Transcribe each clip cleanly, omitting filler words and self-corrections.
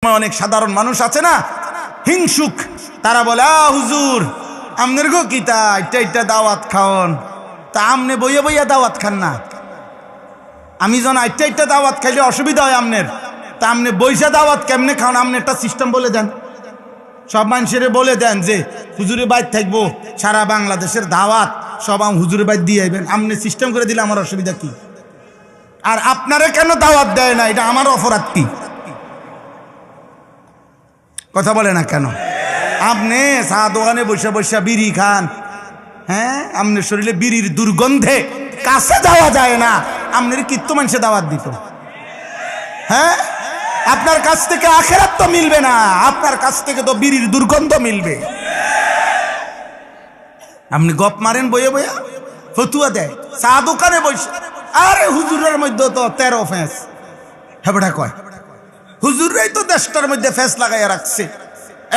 অনেক সাধারণ মানুষ আছে না, হিংসুক, তারা বলে হুজুর আমনের গো কিতা এটা দাওয়াত খাওন, তা আমনে বইয়া বইয়া দাওয়াত খান না। আমি যখন এটা দাওয়াত খাইলে অসুবিধা হয় আমনের, তা আমনে বইসা দাওয়াত কেমনে খাওন? আমনে একটা সিস্টেম বলে দেন, সব মানুষের বলে দেন যে হুজুরের বাইর থাকবো, সারা বাংলাদেশের দাওয়াত সব হুজুরের বাইর দিয়ে আইবেন। আমনে সিস্টেম করে দিলে আমার অসুবিধা কি? আর আপনারা কেন দাওয়াত দেয় না, এটা আমার অপরাধ কি? কথা বলে না কেন? আপনি চা দোকানে বসে বসে বিড়ি খান, হ্যাঁ, আপনার শরীরে বিড়ির দুর্গন্ধে কাছে যাওয়া যায় না, আপনার কিত্ত মানুষে দাওয়াত দিত? হ্যাঁ, আপনার কাছ থেকে আখেরাত তো মিলবে না, আপনার কাছ থেকে তো বিড়ির দুর্গন্ধ মিলবে। আপনি গপ মারেন বইয়ে বইয়া, ফতুয়া দেয় চা দোকানে বসে। আরে হুজুরের মধ্যে তো 13 ফেস, হেবড়া কয় হুজুররাই তো দেশটার মধ্যে ফেস লাগাইয়া রাখছে।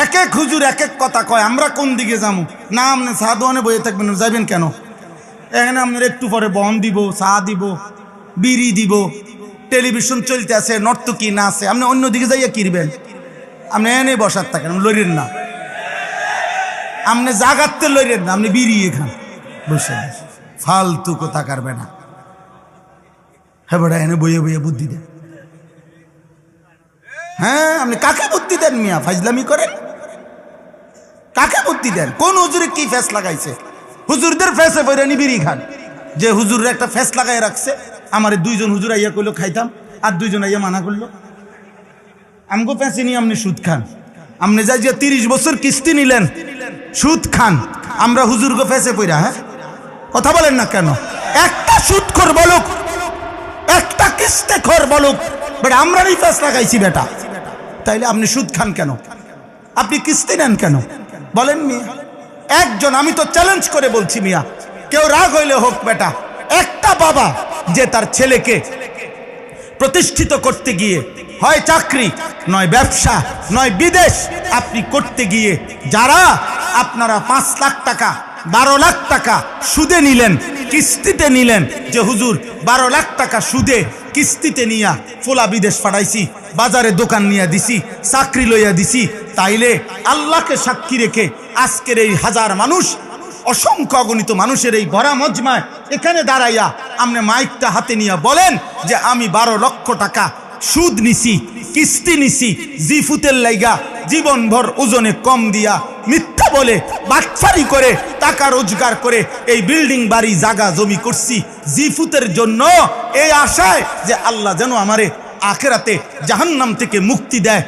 এক এক হুজুর এক এক কথা কয়, আমরা কোন দিকে যাবো? না আপনি চা দোকানে বইয়ে থাকবেন, যাবেন কেন? এখানে আপনার একটু পরে বন দিব, চা দিব, বিড়ি দিব, টেলিভিশন চলতে আছে, নর্তকী না আছে, আপনি অন্যদিকে যাইয়া কিনবেন। আপনি এনে বসার থাকেন, লইরেন না, আপনি জাগাতে লইরেন না, আপনি বিড়ি খান বসে, ফালতু কথা কারবে না। হ্যাঁ বেড়া এনে বইয়ে বইয়ে বুদ্ধি দেন। হ্যাঁ, আপনি কাকে বুদ্ধি দেন মিয়া? ফাইজলামি করেন, কাকে বুদ্ধি দেন? কোন হুজুরে কি ফেস লাগাইছে? হুজুরদের ফেসে বইরা বিড়ি খান। যে হুজুর একটা ফেস লাগাই রাখছে, আমার 2জন হুজুর আইয়া কইলো খাইতাম, আর 2জন আইয়া মানা করলো। আমগো ফেসে নিয়ে আপনি সুদ খান, আপনি যাই যে 30 বছর কিস্তি নিলেন, সুদ খান, আমরা হুজুরগো ফেসে পইরা। হ্যাঁ, কথা বলেন না কেন? একটা সুদখোর বলুক, একটা কিস্তিখোর বলুক, বেটা আমরা এই ফেস লাগাইছি বেটা, তাইলে আপনি সুদ খান কেন? আপনি কিস্তি নেন কেন? বলেন মিয়া। একজন, আমি তো চ্যালেঞ্জ করে বলছি মিয়া, কেউ রাগ হইলে হোক বেটা, একটা বাবা যে তার ছেলেকে প্রতিষ্ঠিত করতে গিয়ে হয় চাকরি, নয় ব্যবসা, নয় বিদেশ আপনি করতে গিয়ে, যারা আপনারা 5 লাখ টাকা 12 লাখ টাকা সুদে নিলেন, কিস্তিতে নিলেন, যে হুজুর 12 লাখ টাকা সুদে কিস্তিতে নিয়া ফোলা বিদেশ পাঠাইছি, বাজারে দোকান নিয়ে দিছি, চাকরি লইয়া দিছি, তাইলে আল্লাহকে সাক্ষী রেখে আজকের এই হাজার মানুষ, অসংখ্য অগণিত মানুষের এই ভরা মজমায় এখানে দাঁড়াইয়া আপনি মাইকটা হাতে নিয়ে বলেন যে আমি 12 লক্ষ টাকা সুদ নিছি, কিস্তি নিছি, জিফুতের লাইগা জীবনভর ওজনে কম দিয়া মিথ্যা বলে বাটফারি করে টাকা রোজগার করে এই বিল্ডিং বাড়ি জায়গা জমি করছি জিফুতের জন্য, এই আশায় যে আল্লাহ যেন আমারে আখেরাতে জাহান্নাম থেকে মুক্তি দেয়।